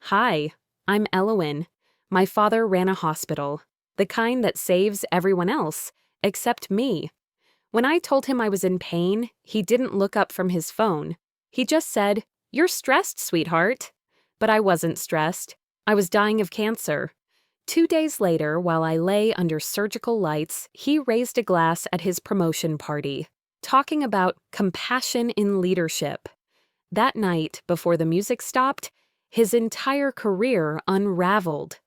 Hi, I'm Elowen. My father ran a hospital, the kind that saves everyone else, except me. When I told him I was in pain, he didn't look up from his phone. He just said, "You're stressed, sweetheart." But I wasn't stressed. I was dying of cancer. 2 days later, while I lay under surgical lights, he raised a glass at his promotion party, talking about compassion in leadership. That night, before the music stopped, his entire career unraveled.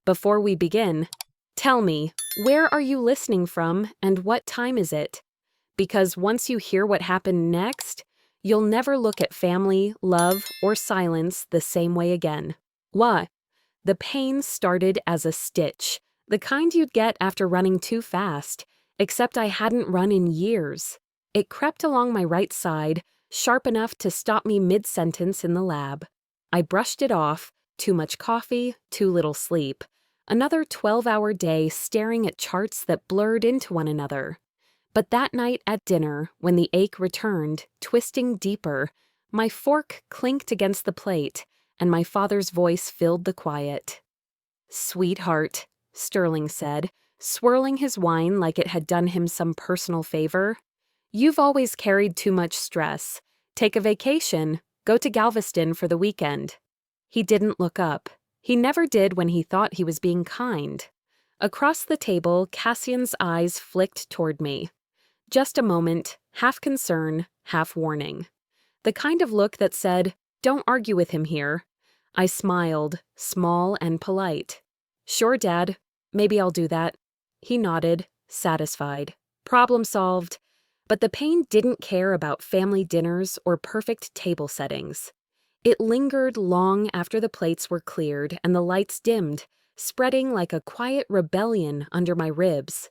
Before we begin, tell me, where are you listening from and what time is it? Because once you hear what happened next, you'll never look at family, love, or silence the same way again. Why? The pain started as a stitch, the kind you'd get after running too fast, except I hadn't run in years. It crept along my right side, sharp enough to stop me mid-sentence in the lab. I brushed it off, too much coffee, too little sleep. Another 12-hour day staring at charts that blurred into one another. But that night at dinner, when the ache returned, twisting deeper, my fork clinked against the plate, and my father's voice filled the quiet. "Sweetheart," Sterling said, swirling his wine like it had done him some personal favor. "You've always carried too much stress. Take a vacation, go to Galveston for the weekend." He didn't look up. He never did when he thought he was being kind. Across the table, Cassian's eyes flicked toward me. Just a moment, half concern, half warning. The kind of look that said, "Don't argue with him here." I smiled, small and polite. "Sure, Dad. Maybe I'll do that." He nodded, satisfied. Problem solved. But the pain didn't care about family dinners or perfect table settings. It lingered long after the plates were cleared and the lights dimmed, spreading like a quiet rebellion under my ribs.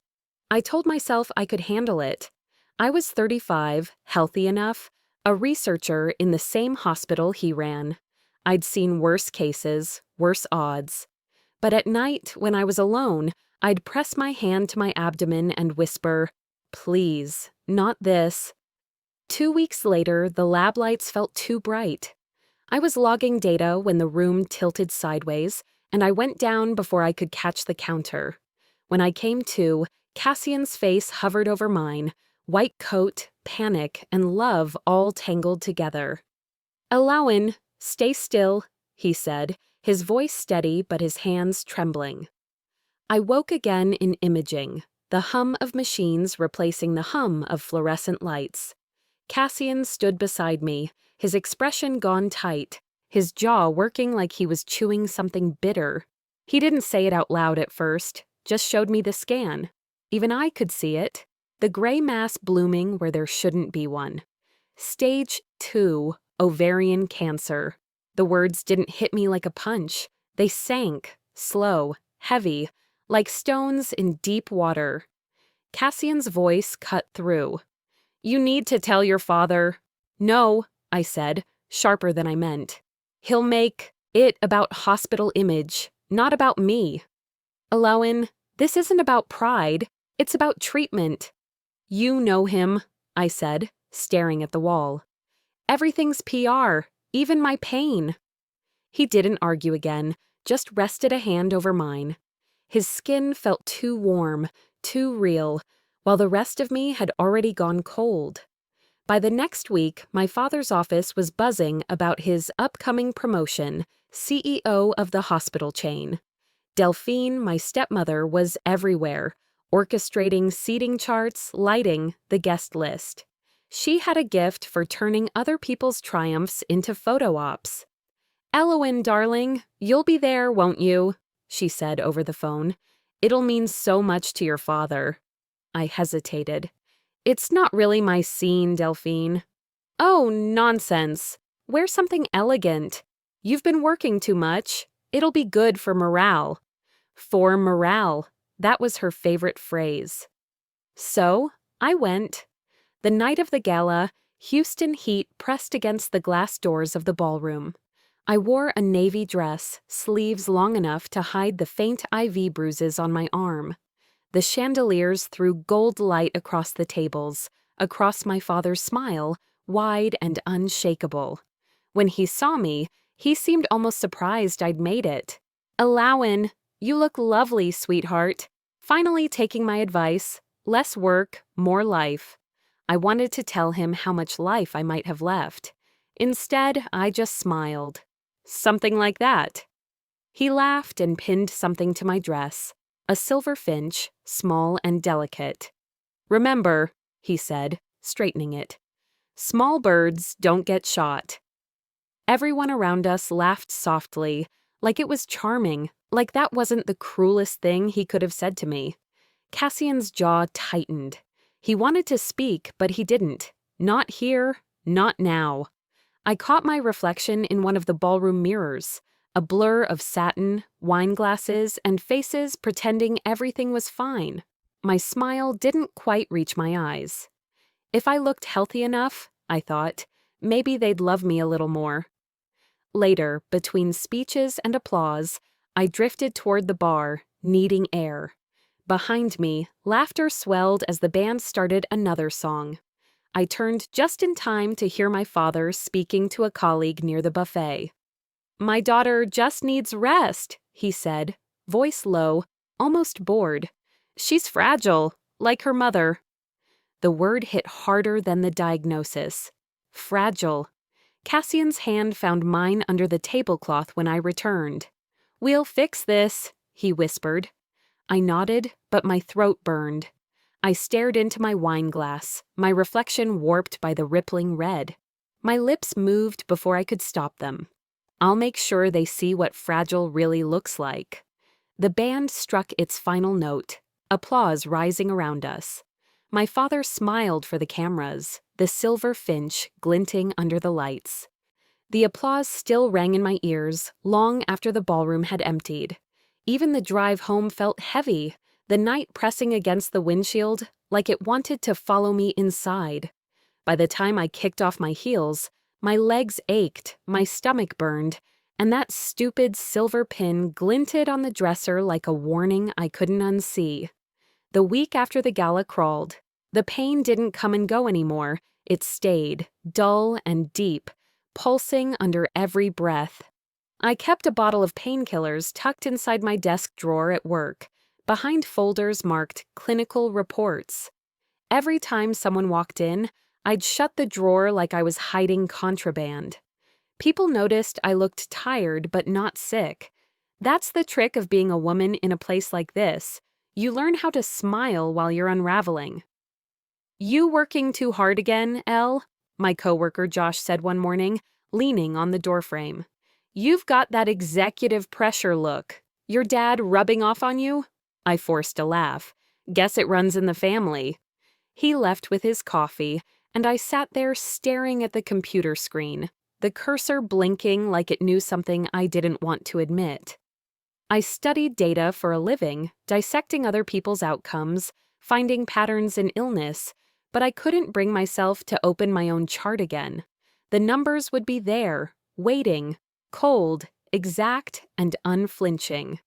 I told myself I could handle it. I was 35, healthy enough, a researcher in the same hospital he ran. I'd seen worse cases, worse odds. But at night, when I was alone, I'd press my hand to my abdomen and whisper, "Please, not this." 2 weeks later, the lab lights felt too bright. I was logging data when the room tilted sideways, and I went down before I could catch the counter. When I came to, Cassian's face hovered over mine, white coat, panic, and love all tangled together. "Elowen, stay still," he said, his voice steady but his hands trembling. I woke again in imaging, the hum of machines replacing the hum of fluorescent lights. Cassian stood beside me, his expression gone tight, his jaw working like he was chewing something bitter. He didn't say it out loud at first, just showed me the scan. Even I could see it, the gray mass blooming where there shouldn't be one. Stage 2, ovarian cancer. The words didn't hit me like a punch. They sank, slow, heavy, like stones in deep water. Cassian's voice cut through. "You need to tell your father." "No," I said, sharper than I meant. "He'll make it about hospital image, not about me." "Elowen, this isn't about pride. It's about treatment." "You know him," I said, staring at the wall. "Everything's PR, even my pain." He didn't argue again, just rested a hand over mine. His skin felt too warm, too real, while the rest of me had already gone cold. By the next week, my father's office was buzzing about his upcoming promotion, CEO of the hospital chain. Delphine, my stepmother, was everywhere, orchestrating seating charts, lighting, the guest list. She had a gift for turning other people's triumphs into photo ops. "Elowen, darling, you'll be there, won't you?" she said over the phone. "It'll mean so much to your father." I hesitated. "It's not really my scene, Delphine." "Oh, nonsense. Wear something elegant. You've been working too much. It'll be good for morale." For morale. That was her favorite phrase. So, I went. The night of the gala, Houston heat pressed against the glass doors of the ballroom. I wore a navy dress, sleeves long enough to hide the faint IV bruises on my arm. The chandeliers threw gold light across the tables, across my father's smile, wide and unshakable. When he saw me, He seemed almost surprised I'd made it. "Alawan, you look lovely, sweetheart." Finally taking my advice, less work, more life. I wanted to tell him how much life I might have left. Instead, I just smiled. "Something like that." He laughed and pinned something to my dress, a silver finch, small and delicate. "Remember," he said, straightening it, "small birds don't get shot." Everyone around us laughed softly, like it was charming, like that wasn't the cruelest thing he could have said to me. Cassian's jaw tightened. He wanted to speak, but he didn't. Not here, not now. I caught my reflection in one of the ballroom mirrors, a blur of satin, wine glasses, and faces pretending everything was fine. My smile didn't quite reach my eyes. If I looked healthy enough, I thought, maybe they'd love me a little more. Later, between speeches and applause, I drifted toward the bar, needing air. Behind me, laughter swelled as the band started another song. I turned just in time to hear my father speaking to a colleague near the buffet. "My daughter just needs rest," he said, voice low, almost bored. "She's fragile, like her mother." The word hit harder than the diagnosis. Fragile. Cassian's hand found mine under the tablecloth when I returned. "We'll fix this," he whispered. I nodded, but my throat burned. I stared into my wine glass, my reflection warped by the rippling red. My lips moved before I could stop them. "I'll make sure they see what fragile really looks like." The band struck its final note, applause rising around us. My father smiled for the cameras, the silver finch glinting under the lights. The applause still rang in my ears long after the ballroom had emptied. Even the drive home felt heavy, the night pressing against the windshield like it wanted to follow me inside. By the time I kicked off my heels, my legs ached, my stomach burned, and that stupid silver pin glinted on the dresser like a warning I couldn't unsee. The week after the gala crawled, the pain didn't come and go anymore. It stayed, dull and deep, pulsing under every breath. I kept a bottle of painkillers tucked inside my desk drawer at work, behind folders marked clinical reports. Every time someone walked in, I'd shut the drawer like I was hiding contraband. People noticed I looked tired but not sick. That's the trick of being a woman in a place like this. You learn how to smile while you're unraveling. "You working too hard again, Elle?" my coworker Josh said one morning, leaning on the doorframe. "You've got that executive pressure look. Your dad rubbing off on you?" I forced a laugh. "Guess it runs in the family." He left with his coffee, and I sat there staring at the computer screen, the cursor blinking like it knew something I didn't want to admit. I studied data for a living, dissecting other people's outcomes, finding patterns in illness, but I couldn't bring myself to open my own chart again. The numbers would be there, waiting, cold, exact, and unflinching.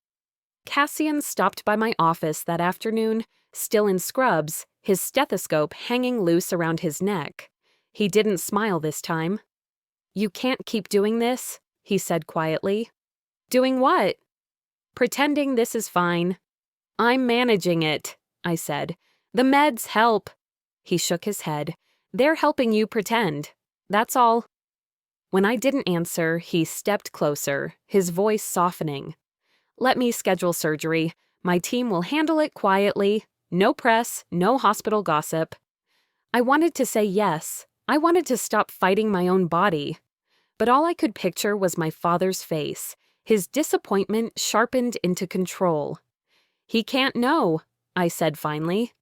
Cassian stopped by my office that afternoon, still in scrubs, his stethoscope hanging loose around his neck. He didn't smile this time. "You can't keep doing this," he said quietly. "Doing what?" "Pretending this is fine." "I'm managing it," I said. "The meds help." He shook his head. "They're helping you pretend. That's all." When I didn't answer, he stepped closer, his voice softening. "Let me schedule surgery. My team will handle it quietly. No press, no hospital gossip." I wanted to say yes. I wanted to stop fighting my own body. But all I could picture was my father's face, his disappointment sharpened into control. "He can't know," I said finally.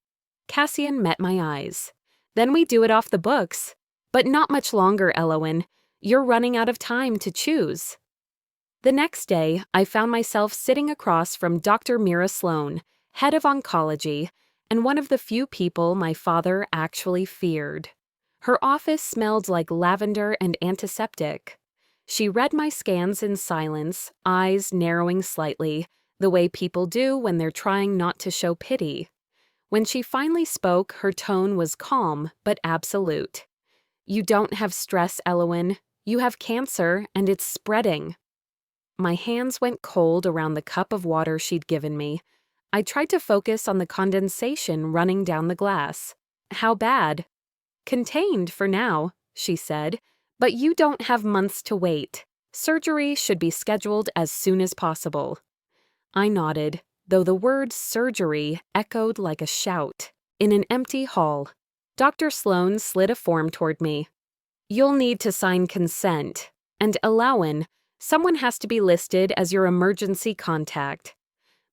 Cassian met my eyes. "Then we do it off the books. But not much longer, Elowen. You're running out of time to choose." The next day, I found myself sitting across from Dr. Mira Sloan, head of oncology, and one of the few people my father actually feared. Her office smelled like lavender and antiseptic. She read my scans in silence, eyes narrowing slightly, the way people do when they're trying not to show pity. When she finally spoke, her tone was calm but absolute. "You don't have stress, Elowen. You have cancer and it's spreading." My hands went cold around the cup of water she'd given me. I tried to focus on the condensation running down the glass. "How bad?" "Contained for now," she said, "but you don't have months to wait. Surgery should be scheduled as soon as possible." I nodded, though the word surgery echoed like a shout. In an empty hall, Dr. Sloan slid a form toward me. "You'll need to sign consent. And Alawan, someone has to be listed as your emergency contact."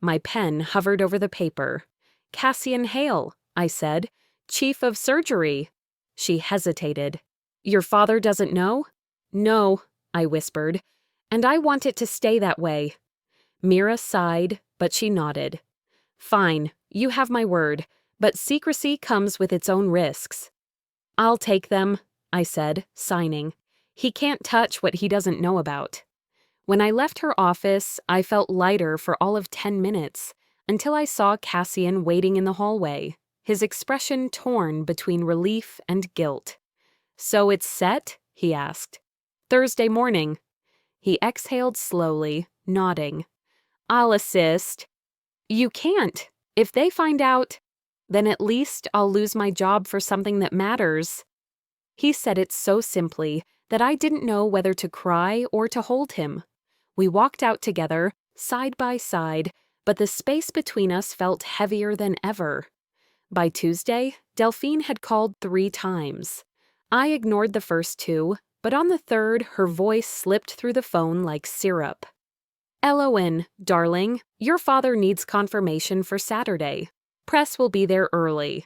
My pen hovered over the paper. "Cassian Hale," I said. "Chief of Surgery." She hesitated. "Your father doesn't know?" "No," I whispered, "and I want it to stay that way." Mira sighed, but she nodded. "Fine, you have my word, but secrecy comes with its own risks." "I'll take them," I said, signing. "He can't touch what he doesn't know about." When I left her office, I felt lighter for all of 10 minutes, until I saw Cassian waiting in the hallway, his expression torn between relief and guilt. "So it's set?" he asked. "Thursday morning." He exhaled slowly, nodding. "I'll assist." "You can't. If they find out, then at least I'll lose my job for something that matters." He said it so simply that I didn't know whether to cry or to hold him. We walked out together, side by side, but the space between us felt heavier than ever. By Tuesday, Delphine had called 3 times. I ignored the first 2, but on the third, her voice slipped through the phone like syrup. "Elowen, darling, your father needs confirmation for Saturday. Press will be there early."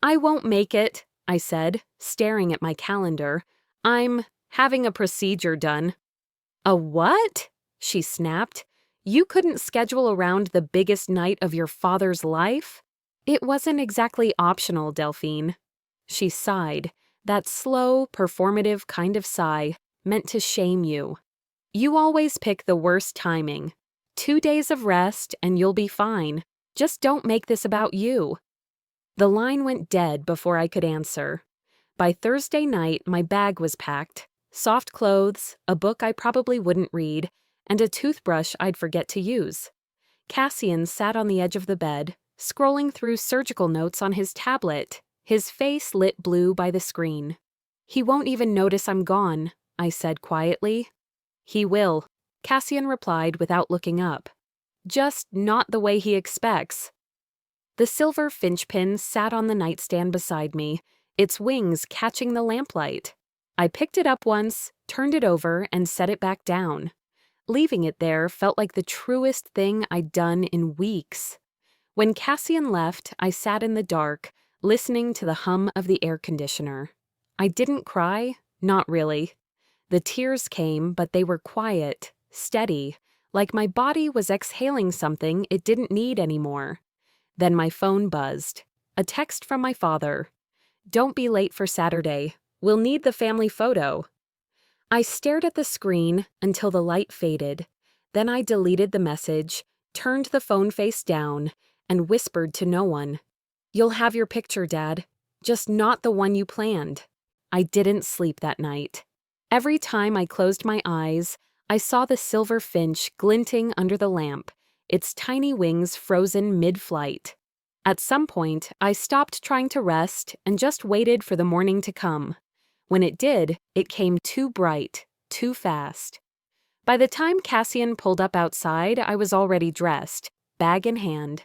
"I won't make it," I said, staring at my calendar. "I'm having a procedure done." "A what?" she snapped. "You couldn't schedule around the biggest night of your father's life?" "It wasn't exactly optional, Delphine." She sighed, that slow, performative kind of sigh meant to shame you. "You always pick the worst timing. 2 days of rest and you'll be fine. Just don't make this about you." The line went dead before I could answer. By Thursday night, my bag was packed. Soft clothes, a book I probably wouldn't read, and a toothbrush I'd forget to use. Cassian sat on the edge of the bed, scrolling through surgical notes on his tablet, his face lit blue by the screen. "He won't even notice I'm gone," I said quietly. "He will," Cassian replied without looking up. "Just not the way he expects." The silver finch pin sat on the nightstand beside me, its wings catching the lamplight. I picked it up once, turned it over, and set it back down. Leaving it there felt like the truest thing I'd done in weeks. When Cassian left, I sat in the dark, listening to the hum of the air conditioner. I didn't cry, not really. The tears came, but they were quiet, steady, like my body was exhaling something it didn't need anymore. Then my phone buzzed. A text from my father. "Don't be late for Saturday. We'll need the family photo." I stared at the screen until the light faded. Then I deleted the message, turned the phone face down, and whispered to no one. "You'll have your picture, Dad. Just not the one you planned." I didn't sleep that night. Every time I closed my eyes, I saw the silver finch glinting under the lamp, its tiny wings frozen mid-flight. At some point, I stopped trying to rest and just waited for the morning to come. When it did, it came too bright, too fast. By the time Cassian pulled up outside, I was already dressed, bag in hand.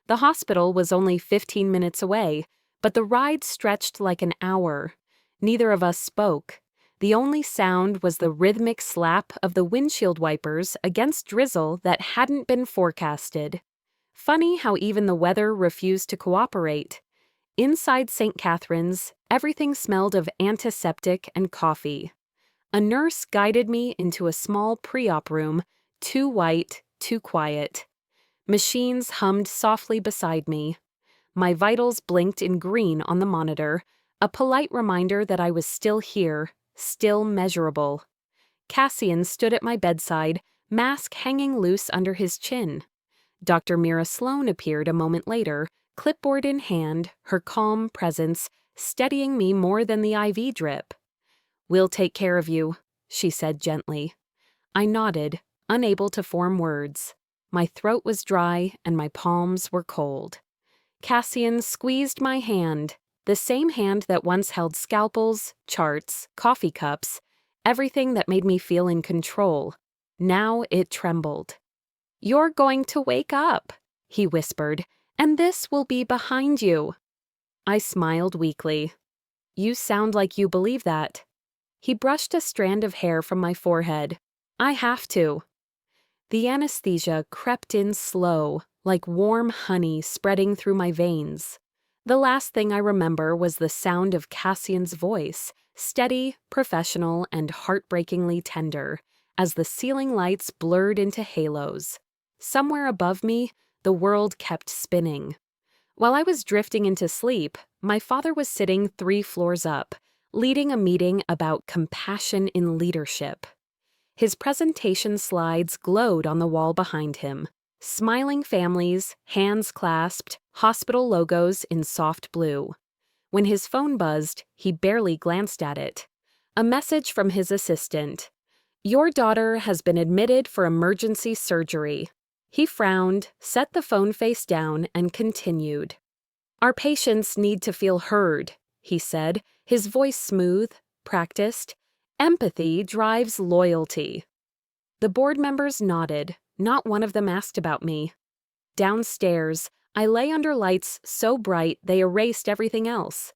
The hospital was only 15 minutes away, but the ride stretched like an hour. Neither of us spoke. The only sound was the rhythmic slap of the windshield wipers against drizzle that hadn't been forecasted. Funny how even the weather refused to cooperate. Inside St. Catherine's, everything smelled of antiseptic and coffee. A nurse guided me into a small pre-op room, too white, too quiet. Machines hummed softly beside me. My vitals blinked in green on the monitor, a polite reminder that I was still here, still measurable. Cassian stood at my bedside, mask hanging loose under his chin. Dr. Mira Sloan appeared a moment later, clipboard in hand, her calm presence steadying me more than the IV drip. "We'll take care of you. she said gently. I nodded, unable to form words. My throat was dry and my palms were cold. Cassian squeezed my hand, the same hand that once held scalpels, charts, coffee cups, everything that made me feel in control. Now it trembled. "You're going to wake up," he whispered, "and this will be behind you." I smiled weakly. "You sound like you believe that." He brushed a strand of hair from my forehead. "I have to." The anesthesia crept in slow, like warm honey spreading through my veins. The last thing I remember was the sound of Cassian's voice, steady, professional, and heartbreakingly tender, as the ceiling lights blurred into halos. Somewhere above me, the world kept spinning. While I was drifting into sleep, my father was sitting 3 floors up, leading a meeting about compassion in leadership. His presentation slides glowed on the wall behind him. Smiling families, hands clasped, hospital logos in soft blue. When his phone buzzed, he barely glanced at it. A message from his assistant. "Your daughter has been admitted for emergency surgery." He frowned, set the phone face down, and continued. "Our patients need to feel heard," he said, his voice smooth, practiced. "Empathy drives loyalty." The board members nodded. Not one of them asked about me. Downstairs, I lay under lights so bright they erased everything else.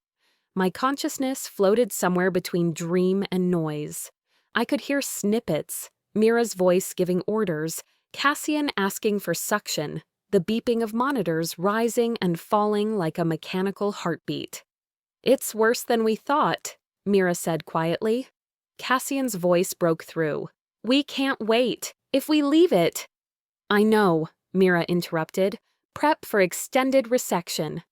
My consciousness floated somewhere between dream and noise. I could hear snippets, Mira's voice giving orders, Cassian asking for suction, the beeping of monitors rising and falling like a mechanical heartbeat. "It's worse than we thought," Mira said quietly. Cassian's voice broke through. "We can't wait. If we leave it—" "I know," Mira interrupted. "Prep for extended resection."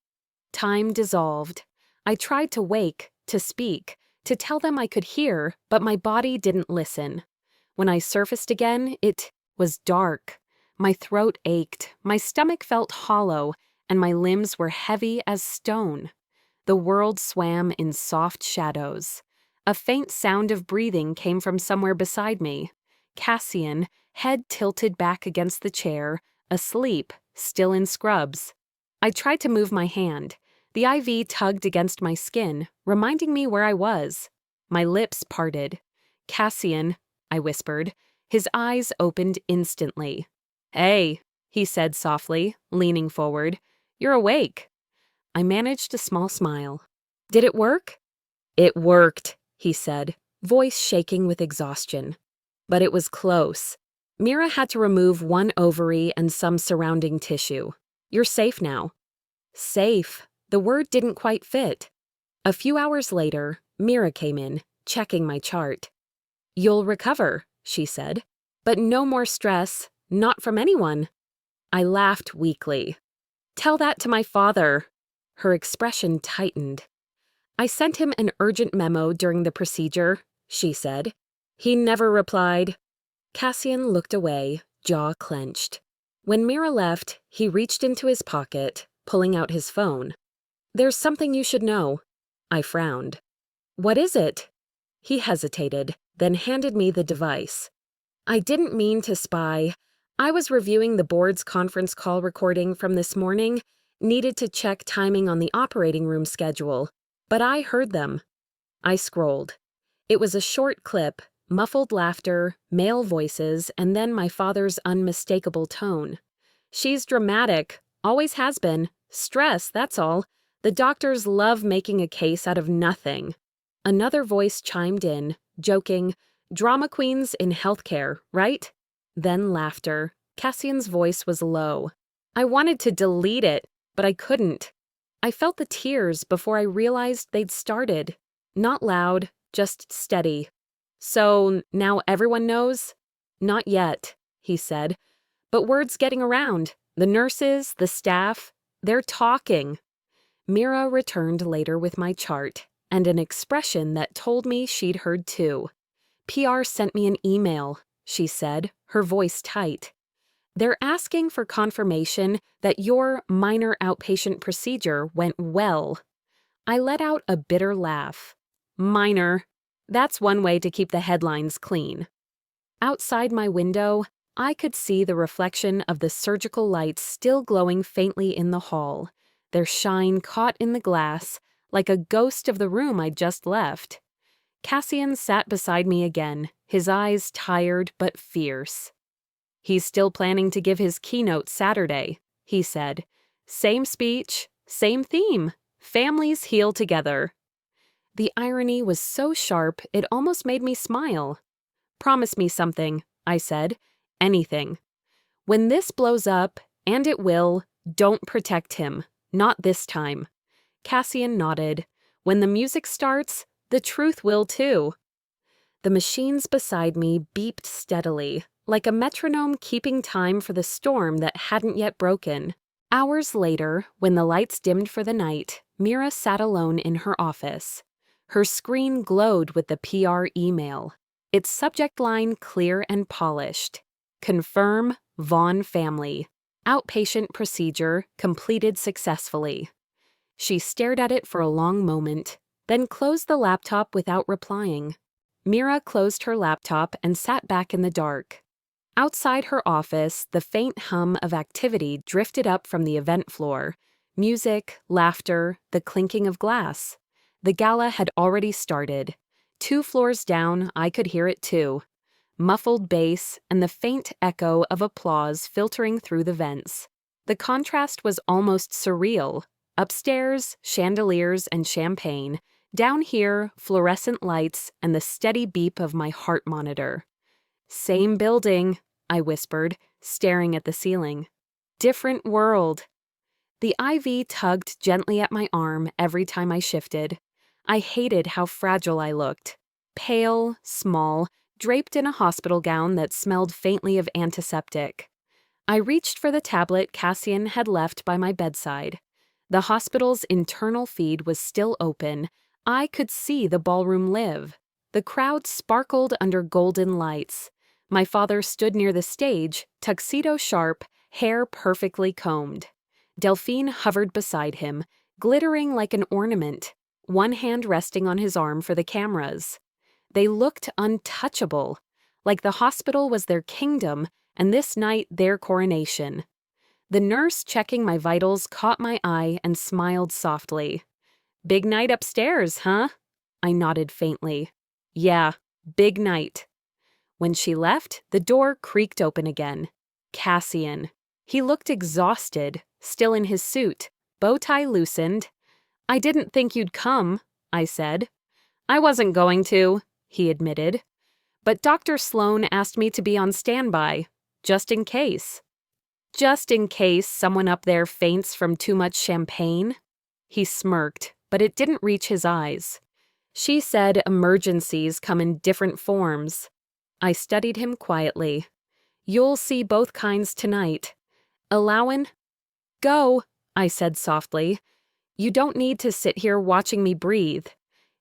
Time dissolved. I tried to wake, to speak, to tell them I could hear, but my body didn't listen. When I surfaced again, it was dark. My throat ached, my stomach felt hollow, and my limbs were heavy as stone. The world swam in soft shadows. A faint sound of breathing came from somewhere beside me. Cassian, head tilted back against the chair, asleep, still in scrubs. I tried to move my hand. The IV tugged against my skin, reminding me where I was. My lips parted. "Cassian," I whispered. His eyes opened instantly. "Hey," he said softly, leaning forward. "You're awake." I managed a small smile. "Did it work?" "It worked," he said, voice shaking with exhaustion. "But it was close. Mira had to remove one ovary and some surrounding tissue. You're safe now." Safe. The word didn't quite fit. A few hours later, Mira came in, checking my chart. "You'll recover," she said. "But no more stress, not from anyone." I laughed weakly. "Tell that to my father." Her expression tightened. "I sent him an urgent memo during the procedure," she said. "He never replied." Cassian looked away, jaw clenched. When Mira left, he reached into his pocket, pulling out his phone. "There's something you should know." I frowned. "What is it?" He hesitated, then handed me the device. "I didn't mean to spy. I was reviewing the board's conference call recording from this morning, needed to check timing on the operating room schedule, but I heard them." I scrolled. It was a short clip, muffled laughter, male voices, and then my father's unmistakable tone. "She's dramatic, always has been. Stress, that's all. The doctors love making a case out of nothing." Another voice chimed in, joking, "Drama queens in healthcare, right?" Then laughter. Cassian's voice was low. I wanted to delete it, but I couldn't. I felt the tears before I realized they'd started. Not loud, just steady. "So now everyone knows?" "Not yet," he said. "But word's getting around. The nurses, the staff, they're talking." Mira returned later with my chart and an expression that told me she'd heard too. "PR sent me an email," she said, her voice tight. "They're asking for confirmation that your minor outpatient procedure went well." I let out a bitter laugh. "Minor. That's one way to keep the headlines clean. Outside my window, I could see the reflection of the surgical lights still glowing faintly in the hall, their shine caught in the glass, like a ghost of the room I'd just left. Cassian sat beside me again, his eyes tired but fierce. "He's still planning to give his keynote Saturday," he said. "Same speech, same theme. Families heal together." The irony was so sharp it almost made me smile. "Promise me something," I said. "Anything. When this blows up, and it will, don't protect him. Not this time." Cassian nodded. "When the music starts, the truth will too." The machines beside me beeped steadily, like a metronome keeping time for the storm that hadn't yet broken. Hours later, when the lights dimmed for the night, Mira sat alone in her office. Her screen glowed with the PR email, its subject line clear and polished. "Confirm, Vaughn family. Outpatient procedure completed successfully." She stared at it for a long moment, then closed the laptop without replying. Mira closed her laptop and sat back in the dark. Outside her office, the faint hum of activity drifted up from the event floor. Music, laughter, the clinking of glass. The gala had already started. 2 floors down, I could hear it too. Muffled bass and the faint echo of applause filtering through the vents. The contrast was almost surreal. Upstairs, chandeliers and champagne. Down here, fluorescent lights and the steady beep of my heart monitor. "Same building," I whispered, staring at the ceiling. "Different world." The IV tugged gently at my arm every time I shifted. I hated how fragile I looked. Pale, small, draped in a hospital gown that smelled faintly of antiseptic. I reached for the tablet Cassian had left by my bedside. The hospital's internal feed was still open. I could see the ballroom live. The crowd sparkled under golden lights. My father stood near the stage, tuxedo sharp, hair perfectly combed. Delphine hovered beside him, glittering like an ornament, one hand resting on his arm for the cameras. They looked untouchable, like the hospital was their kingdom and this night their coronation. The nurse checking my vitals caught my eye and smiled softly. "Big night upstairs, huh?" I nodded faintly. "Yeah, big night." When she left, the door creaked open again. Cassian. He looked exhausted, still in his suit, bow tie loosened. "I didn't think you'd come," I said. "I wasn't going to," he admitted. "But Dr. Sloan asked me to be on standby, just in case." "Just in case someone up there faints from too much champagne?" He smirked, but it didn't reach his eyes. "She said emergencies come in different forms." I studied him quietly. "You'll see both kinds tonight. Allowin'?" "Go," I said softly. "You don't need to sit here watching me breathe."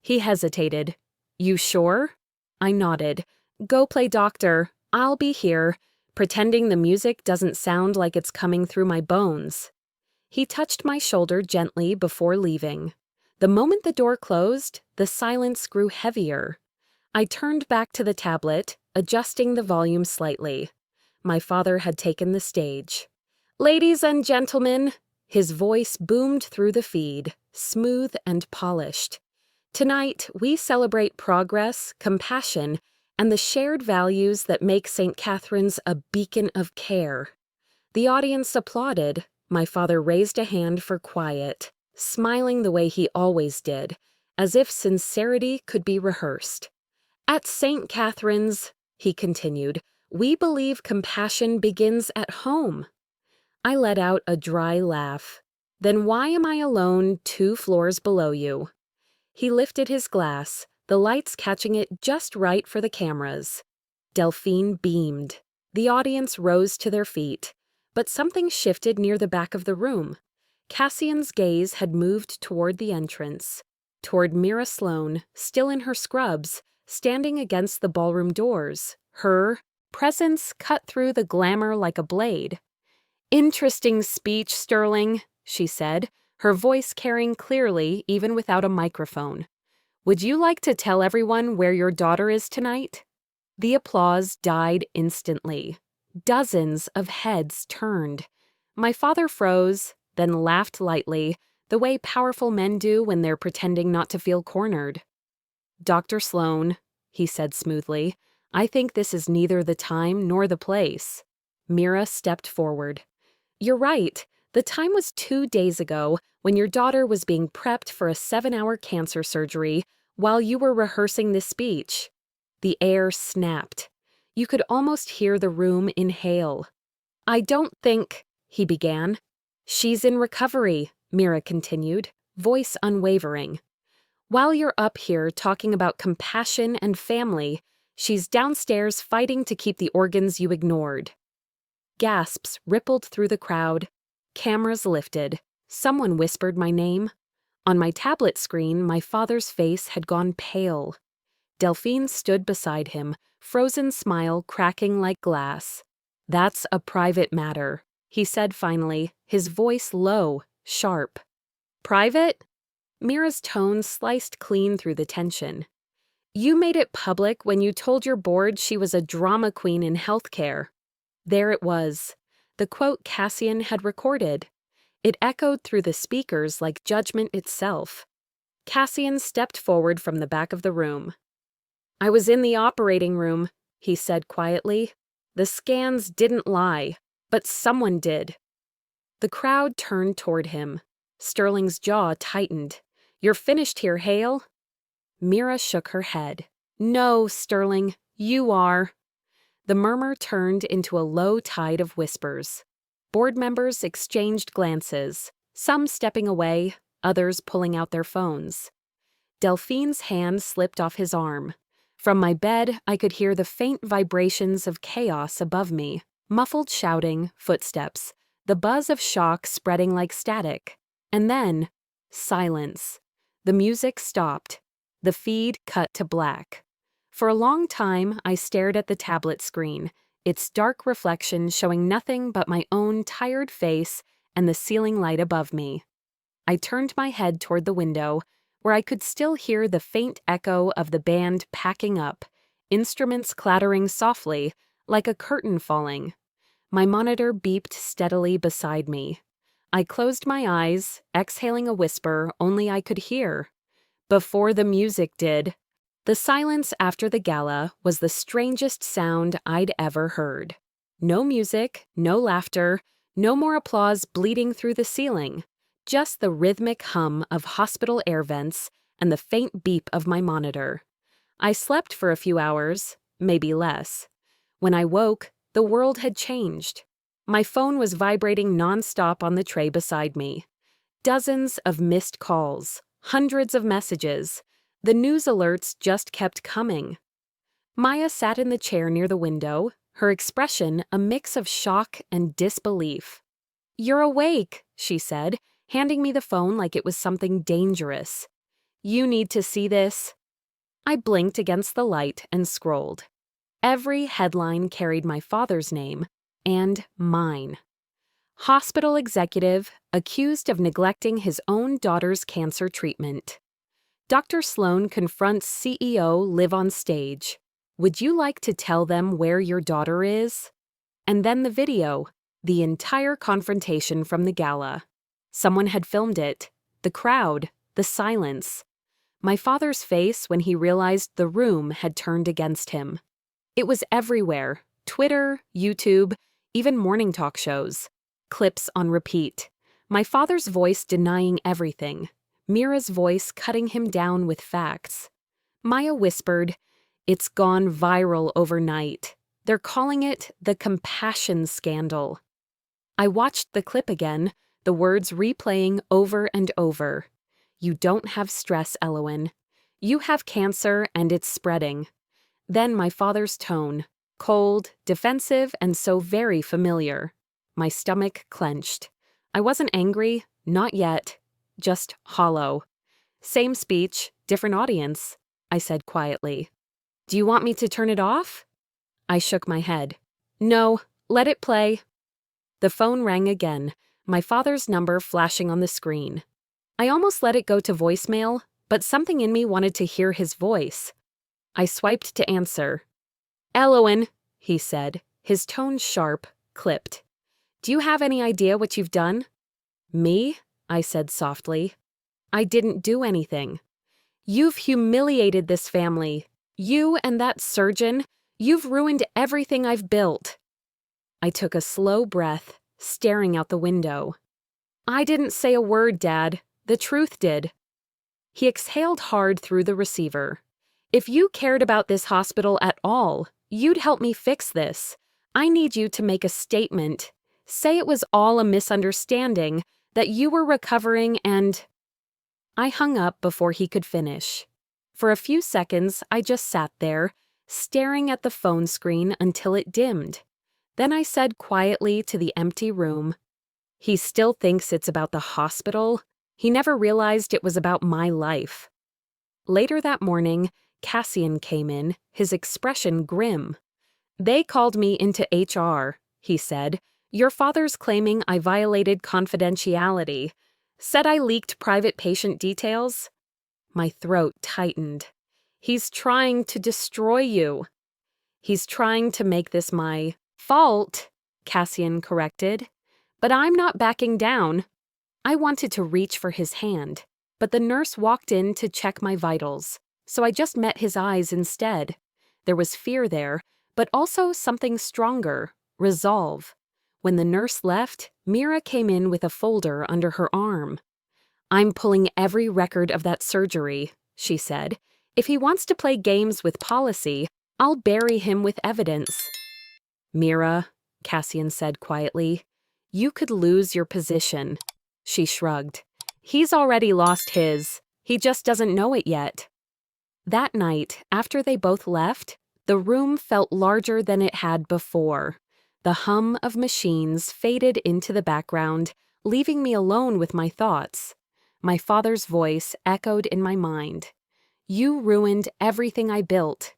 He hesitated. "You sure?" I nodded. "Go play doctor. I'll be here, pretending the music doesn't sound like it's coming through my bones." He touched my shoulder gently before leaving. The moment the door closed, the silence grew heavier. I turned back to the tablet, adjusting the volume slightly. My father had taken the stage. "Ladies and gentlemen," his voice boomed through the feed, smooth and polished. "Tonight, we celebrate progress, compassion, and the shared values that make St. Catherine's a beacon of care." The audience applauded. My father raised a hand for quiet, smiling the way he always did, as if sincerity could be rehearsed. "At St. Catherine's," he continued, "we believe compassion begins at home." I let out a dry laugh. "Then why am I alone 2 floors below you?" He lifted his glass, the lights catching it just right for the cameras. Delphine beamed. The audience rose to their feet, but something shifted near the back of the room. Cassian's gaze had moved toward the entrance, toward Mira Sloan, still in her scrubs, standing against the ballroom doors. Her presence cut through the glamour like a blade. "Interesting speech, Sterling," she said, her voice carrying clearly even without a microphone. Would you like to tell everyone where your daughter is tonight? The applause died instantly. Dozens of heads turned. My father froze, then laughed lightly, the way powerful men do when they're pretending not to feel cornered. "Dr. Sloan," he said smoothly, "I think this is neither the time nor the place." Mira stepped forward. "You're right. The time was 2 days ago when your daughter was being prepped for a 7-hour cancer surgery while you were rehearsing this speech." The air snapped. You could almost hear the room inhale. "I don't think," he began. "She's in recovery," Mira continued, voice unwavering. "While you're up here talking about compassion and family, she's downstairs fighting to keep the organs you ignored." Gasps rippled through the crowd. Cameras lifted. Someone whispered my name. On my tablet screen, my father's face had gone pale. Delphine stood beside him, frozen smile cracking like glass. "That's a private matter," he said finally, his voice low, sharp. "Private?" Mira's tone sliced clean through the tension. "You made it public when you told your board she was a drama queen in healthcare." There it was, the quote Cassian had recorded. It echoed through the speakers like judgment itself. Cassian stepped forward from the back of the room. "I was in the operating room," he said quietly. "The scans didn't lie, but someone did." The crowd turned toward him. Sterling's jaw tightened. "You're finished here, Hale?" Mira shook her head. "No, Sterling, you are." The murmur turned into a low tide of whispers. Board members exchanged glances, some stepping away, others pulling out their phones. Delphine's hand slipped off his arm. From my bed, I could hear the faint vibrations of chaos above me, muffled shouting, footsteps, the buzz of shock spreading like static. And then, silence. The music stopped. The feed cut to black. For a long time, I stared at the tablet screen, its dark reflection showing nothing but my own tired face and the ceiling light above me. I turned my head toward the window, where I could still hear the faint echo of the band packing up, instruments clattering softly, like a curtain falling. My monitor beeped steadily beside me. I closed my eyes, exhaling a whisper only I could hear. "Before the music did." The silence after the gala was the strangest sound I'd ever heard. No music, no laughter, no more applause bleeding through the ceiling. Just the rhythmic hum of hospital air vents and the faint beep of my monitor. I slept for a few hours, maybe less. When I woke, the world had changed. My phone was vibrating nonstop on the tray beside me. Dozens of missed calls, hundreds of messages. The news alerts just kept coming. Maya sat in the chair near the window, her expression a mix of shock and disbelief. "You're awake," she said, handing me the phone like it was something dangerous. "You need to see this." I blinked against the light and scrolled. Every headline carried my father's name and mine. Hospital executive accused of neglecting his own daughter's cancer treatment. Dr. Sloan confronts CEO live on stage. Would you like to tell them where your daughter is? And then the video, the entire confrontation from the gala. Someone had filmed it. The crowd, the silence. My father's face when he realized the room had turned against him. It was everywhere. Twitter, YouTube, even morning talk shows. Clips on repeat. My father's voice denying everything. Mira's voice cutting him down with facts. Maya whispered, "It's gone viral overnight. They're calling it the compassion scandal." I watched the clip again, the words replaying over and over. "You don't have stress, Elowen. You have cancer and it's spreading." Then my father's tone, cold, defensive, and so very familiar. My stomach clenched. I wasn't angry, not yet. Just hollow. "Same speech, different audience," I said quietly. "Do you want me to turn it off?" I shook my head. "No, let it play." The phone rang again, my father's number flashing on the screen. I almost let it go to voicemail, but something in me wanted to hear his voice. I swiped to answer. "Elowen," he said, his tone sharp, clipped. "Do you have any idea what you've done?" "Me?" I said softly. "I didn't do anything. You've humiliated this family. You and that surgeon, you've ruined everything I've built." I took a slow breath, staring out the window. "I didn't say a word, Dad. The truth did." He exhaled hard through the receiver. "If you cared about this hospital at all, you'd help me fix this. I need you to make a statement. Say it was all a misunderstanding, that you were recovering and—" I hung up before he could finish. For a few seconds, I just sat there, staring at the phone screen until it dimmed. Then I said quietly to the empty room, "He still thinks it's about the hospital. He never realized it was about my life." Later that morning, Cassian came in, his expression grim. "They called me into HR," he said. "Your father's claiming I violated confidentiality. Said I leaked private patient details." My throat tightened. "He's trying to destroy you." "He's trying to make this my fault," Cassian corrected. "But I'm not backing down." I wanted to reach for his hand, but the nurse walked in to check my vitals, so I just met his eyes instead. There was fear there, but also something stronger, resolve. When the nurse left, Mira came in with a folder under her arm. "I'm pulling every record of that surgery," she said. "If he wants to play games with policy, I'll bury him with evidence." "Mira," Cassian said quietly, "you could lose your position." She shrugged. "He's already lost his. He just doesn't know it yet." That night, after they both left, the room felt larger than it had before. The hum of machines faded into the background, leaving me alone with my thoughts. My father's voice echoed in my mind. "You ruined everything I built."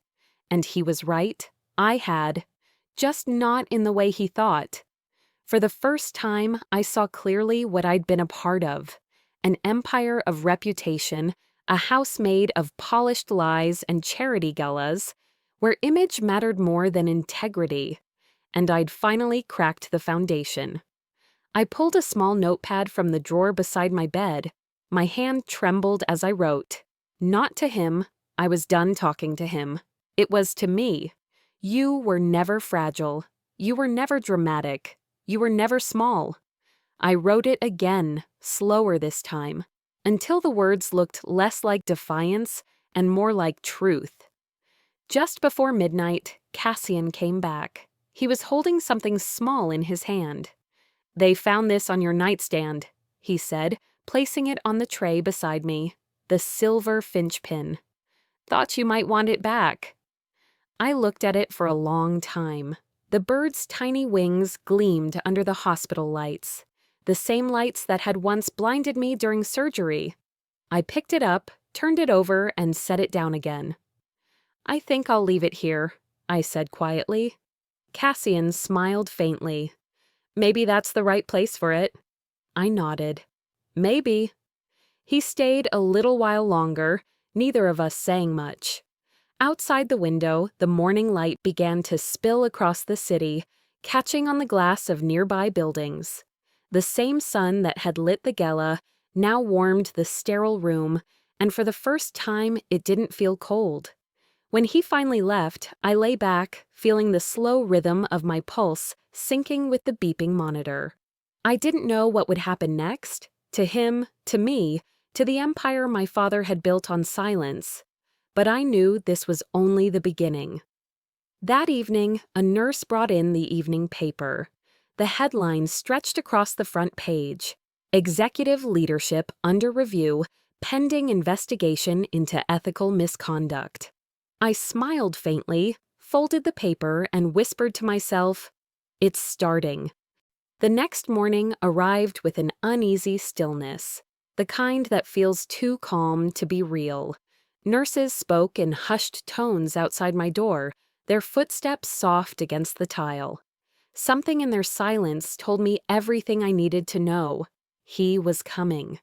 And he was right. I had. Just not in the way he thought. For the first time, I saw clearly what I'd been a part of. An empire of reputation, a house made of polished lies and charity galas, where image mattered more than integrity. And I'd finally cracked the foundation. I pulled a small notepad from the drawer beside my bed. My hand trembled as I wrote. Not to him. I was done talking to him. It was to me. You were never fragile. You were never dramatic. You were never small. I wrote it again, slower this time, until the words looked less like defiance and more like truth. Just before midnight, Cassian came back. He was holding something small in his hand. "They found this on your nightstand," he said, placing it on the tray beside me. The silver finch pin. "Thought you might want it back." I looked at it for a long time. The bird's tiny wings gleamed under the hospital lights, the same lights that had once blinded me during surgery. I picked it up, turned it over, and set it down again. "I think I'll leave it here," I said quietly. Cassian smiled faintly. "Maybe that's the right place for it." I nodded. "Maybe." He stayed a little while longer, neither of us saying much. Outside the window, the morning light began to spill across the city, catching on the glass of nearby buildings. The same sun that had lit the gala now warmed the sterile room, and for the first time it didn't feel cold. When he finally left, I lay back, feeling the slow rhythm of my pulse syncing with the beeping monitor. I didn't know what would happen next, to him, to me, to the empire my father had built on silence. But I knew this was only the beginning. That evening, a nurse brought in the evening paper. The headline stretched across the front page. "Executive Leadership Under Review, Pending Investigation into Ethical Misconduct." I smiled faintly, folded the paper, and whispered to myself, "It's starting." The next morning arrived with an uneasy stillness, the kind that feels too calm to be real. Nurses spoke in hushed tones outside my door, their footsteps soft against the tile. Something in their silence told me everything I needed to know. He was coming.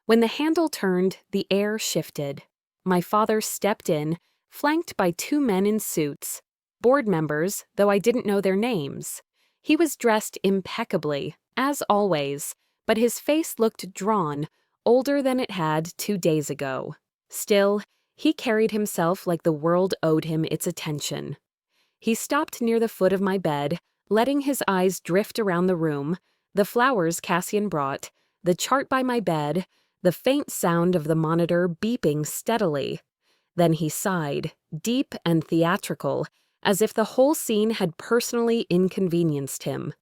When the handle turned, the air shifted. My father stepped in, flanked by two men in suits, board members, though I didn't know their names. He was dressed impeccably, as always, but his face looked drawn, older than it had 2 days ago. Still, he carried himself like the world owed him its attention. He stopped near the foot of my bed, letting his eyes drift around the room, the flowers Cassian brought, the chart by my bed, the faint sound of the monitor beeping steadily. Then he sighed, deep and theatrical, as if the whole scene had personally inconvenienced him.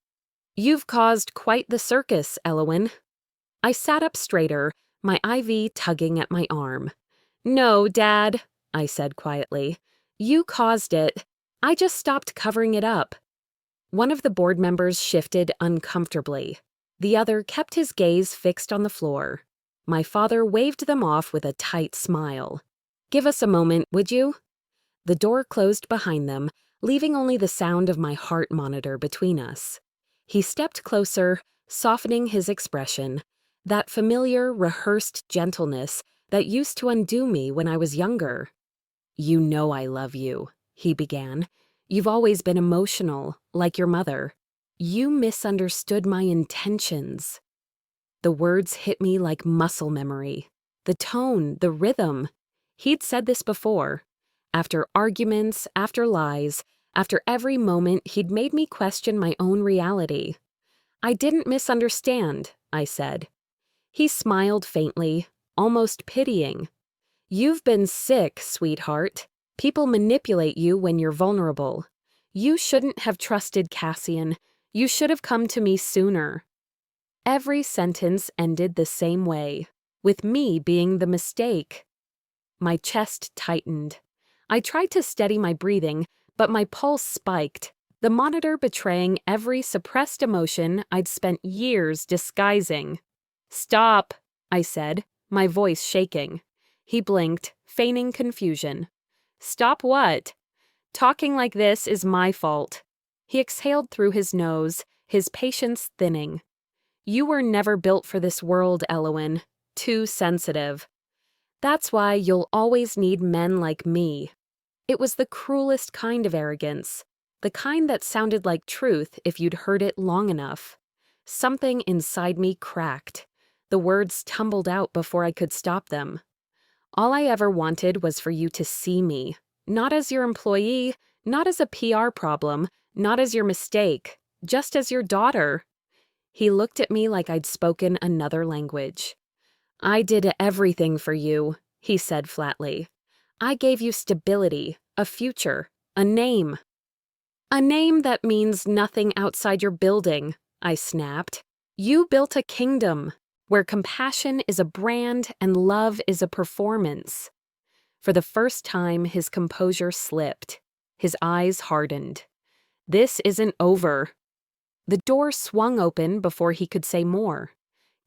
"You've caused quite the circus, Elowin." I sat up straighter, my IV tugging at my arm. "No, Dad," I said quietly. "You caused it. I just stopped covering it up." One of the board members shifted uncomfortably. The other kept his gaze fixed on the floor. My father waved them off with a tight smile. "Give us a moment, would you?" The door closed behind them, leaving only the sound of my heart monitor between us. He stepped closer, softening his expression, that familiar, rehearsed gentleness that used to undo me when I was younger. "You know I love you," he began. "You've always been emotional, like your mother. You misunderstood my intentions." The words hit me like muscle memory. The tone, the rhythm. He'd said this before. After arguments, after lies, after every moment he'd made me question my own reality. "I didn't misunderstand," I said. He smiled faintly, almost pitying. "You've been sick, sweetheart. People manipulate you when you're vulnerable. You shouldn't have trusted Cassian. You should have come to me sooner." Every sentence ended the same way, with me being the mistake. My chest tightened. I tried to steady my breathing, but my pulse spiked, the monitor betraying every suppressed emotion I'd spent years disguising. "Stop," I said, my voice shaking. He blinked, feigning confusion. "Stop what?" "Talking like this is my fault." He exhaled through his nose, his patience thinning. "You were never built for this world, Elowin. Too sensitive. That's why you'll always need men like me." It was the cruelest kind of arrogance, the kind that sounded like truth if you'd heard it long enough. Something inside me cracked. The words tumbled out before I could stop them. All I ever wanted was for you to see me, not as your employee, not as a PR problem, not as your mistake, just as your daughter. He looked at me like I'd spoken another language. "I did everything for you," he said flatly. "I gave you stability, a future, a name." "A name that means nothing outside your building," I snapped. "You built a kingdom, where compassion is a brand and love is a performance." For the first time, his composure slipped. His eyes hardened. "This isn't over." The door swung open before he could say more.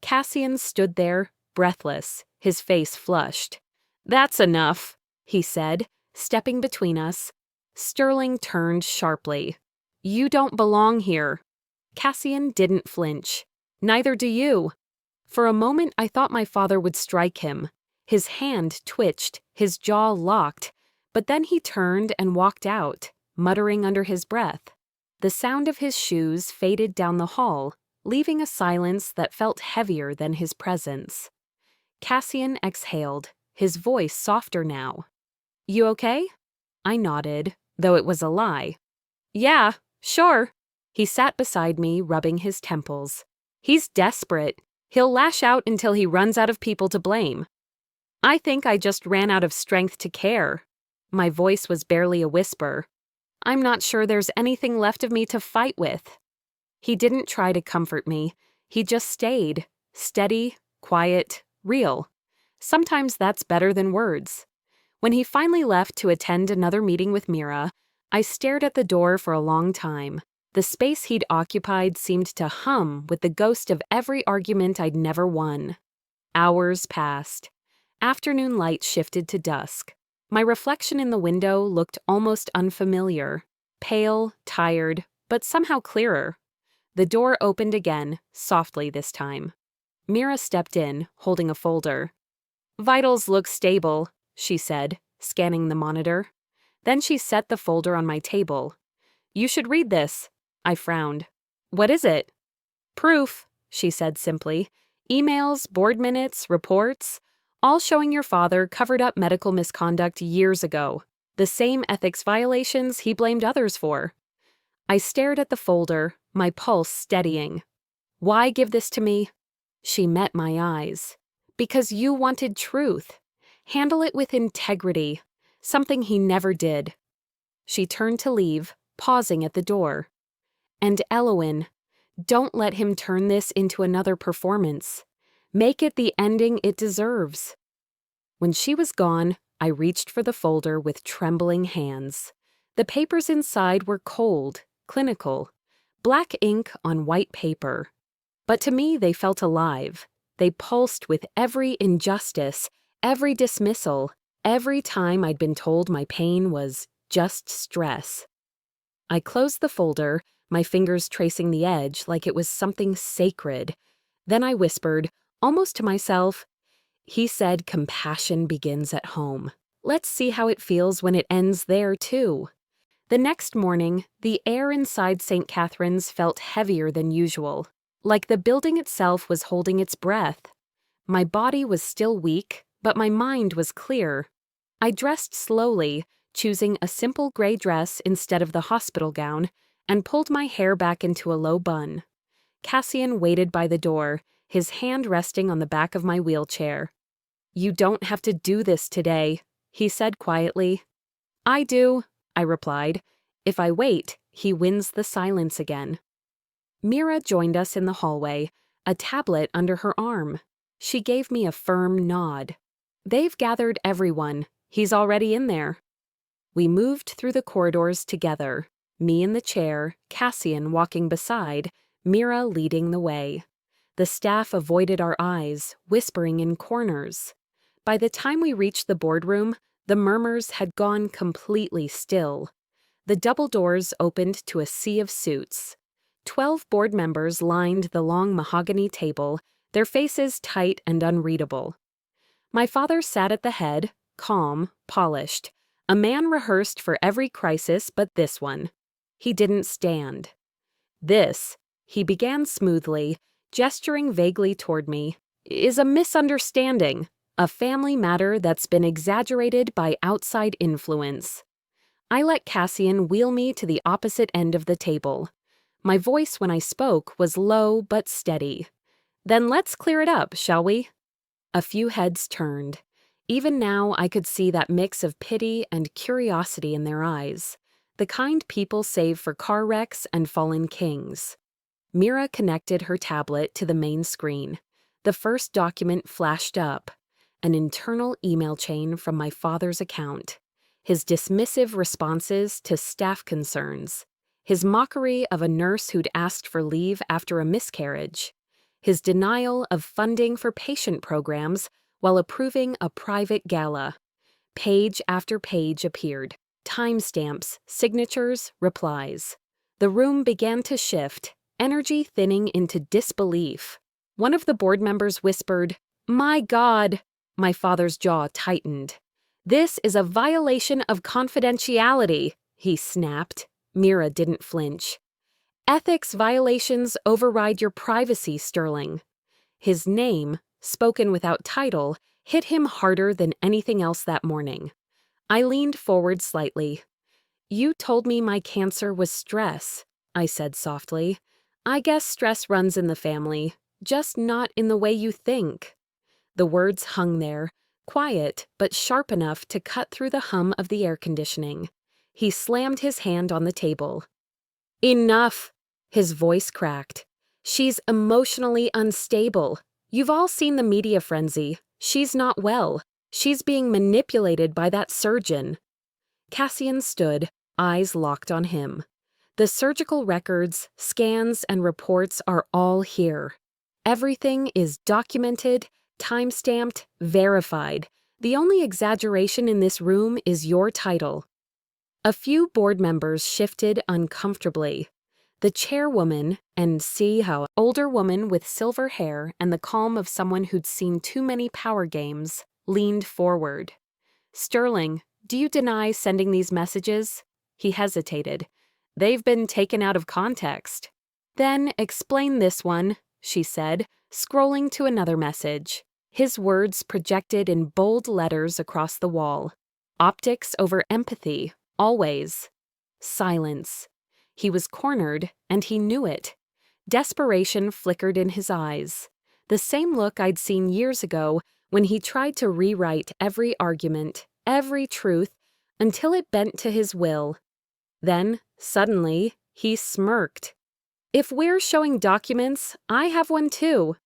Cassian stood there, breathless, his face flushed. "That's enough," he said, stepping between us. Sterling turned sharply. "You don't belong here." Cassian didn't flinch. "Neither do you." For a moment I thought my father would strike him. His hand twitched, his jaw locked, but then he turned and walked out, muttering under his breath. The sound of his shoes faded down the hall, leaving a silence that felt heavier than his presence. Cassian exhaled, his voice softer now. "You okay?" I nodded, though it was a lie. "Yeah, sure." He sat beside me, rubbing his temples. "He's desperate. He'll lash out until he runs out of people to blame. I think I just ran out of strength to care." My voice was barely a whisper. "I'm not sure there's anything left of me to fight with." He didn't try to comfort me. He just stayed, steady, quiet, real. Sometimes that's better than words. When he finally left to attend another meeting with Mira, I stared at the door for a long time. The space he'd occupied seemed to hum with the ghost of every argument I'd never won. Hours passed. Afternoon light shifted to dusk. My reflection in the window looked almost unfamiliar, pale, tired, but somehow clearer. The door opened again, softly this time. Mira stepped in, holding a folder. "Vitals look stable," she said, scanning the monitor. Then she set the folder on my table. "You should read this." I frowned. "What is it?" "Proof," she said simply. "Emails, board minutes, reports, all showing your father covered up medical misconduct years ago, the same ethics violations he blamed others for." I stared at the folder, my pulse steadying. "Why give this to me?" She met my eyes. "Because you wanted truth. Handle it with integrity, something he never did." She turned to leave, pausing at the door. "And Elowin, don't let him turn this into another performance. Make it the ending it deserves." When she was gone, I reached for the folder with trembling hands. The papers inside were cold, clinical, black ink on white paper. But to me they felt alive. They pulsed with every injustice, every dismissal, every time I'd been told my pain was just stress. I closed the folder, my fingers tracing the edge like it was something sacred. Then I whispered, almost to myself, "He said compassion begins at home. Let's see how it feels when it ends there, too." The next morning, the air inside St. Catherine's felt heavier than usual, like the building itself was holding its breath. My body was still weak, but my mind was clear. I dressed slowly, choosing a simple gray dress instead of the hospital gown, and pulled my hair back into a low bun. Cassian waited by the door, his hand resting on the back of my wheelchair. "You don't have to do this today," he said quietly. "I do," I replied. "If I wait, he wins the silence again." Mira joined us in the hallway, a tablet under her arm. She gave me a firm nod. "They've gathered everyone. He's already in there." We moved through the corridors together, me in the chair, Cassian walking beside, Mira leading the way. The staff avoided our eyes, whispering in corners. By the time we reached the boardroom, the murmurs had gone completely still. The double doors opened to a sea of suits. 12 board members lined the long mahogany table, their faces tight and unreadable. My father sat at the head, calm, polished, a man rehearsed for every crisis but this one. He didn't stand. "This," he began smoothly, gesturing vaguely toward me, "is a misunderstanding, a family matter that's been exaggerated by outside influence." I let Cassian wheel me to the opposite end of the table. My voice when I spoke was low but steady. "Then let's clear it up, shall we?" A few heads turned. Even now I could see that mix of pity and curiosity in their eyes, the kind people save for car wrecks and fallen kings. Mira connected her tablet to the main screen. The first document flashed up, an internal email chain from my father's account. His dismissive responses to staff concerns. His mockery of a nurse who'd asked for leave after a miscarriage. His denial of funding for patient programs while approving a private gala. Page after page appeared. Timestamps, signatures, replies. The room began to shift, energy thinning into disbelief. One of the board members whispered, "My God!" My father's jaw tightened. "This is a violation of confidentiality," he snapped. Mira didn't flinch. "Ethics violations override your privacy, Sterling." His name, spoken without title, hit him harder than anything else that morning. I leaned forward slightly. "You told me my cancer was stress," I said softly. "I guess stress runs in the family, just not in the way you think." The words hung there, quiet but sharp enough to cut through the hum of the air conditioning. He slammed his hand on the table. "Enough!" His voice cracked. "She's emotionally unstable. You've all seen the media frenzy. She's not well. She's being manipulated by that surgeon." Cassian stood, eyes locked on him. "The surgical records, scans, and reports are all here. Everything is documented, time-stamped, verified. The only exaggeration in this room is your title." A few board members shifted uncomfortably. The chairwoman, and see how older woman with silver hair and the calm of someone who'd seen too many power games, leaned forward. Sterling, do you deny sending these messages? He hesitated. They've been taken out of context. Then explain this one, she said, scrolling to another message. His words projected in bold letters across the wall. Optics over empathy, always. Silence. He was cornered, and he knew it. Desperation flickered in his eyes. The same look I'd seen years ago when he tried to rewrite every argument, every truth, until it bent to his will. Then, suddenly, he smirked. If we're showing documents, I have one too.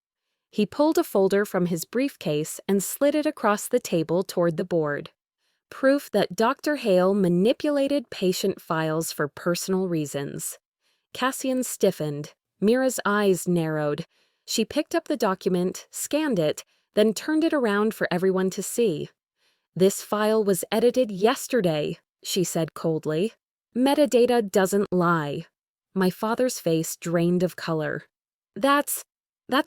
He pulled a folder from his briefcase and slid it across the table toward the board. Proof that Dr. Hale manipulated patient files for personal reasons. Cassian stiffened. Mira's eyes narrowed. She picked up the document, scanned it, then turned it around for everyone to see. This file was edited yesterday, she said coldly. Metadata doesn't lie. My father's face drained of color. That's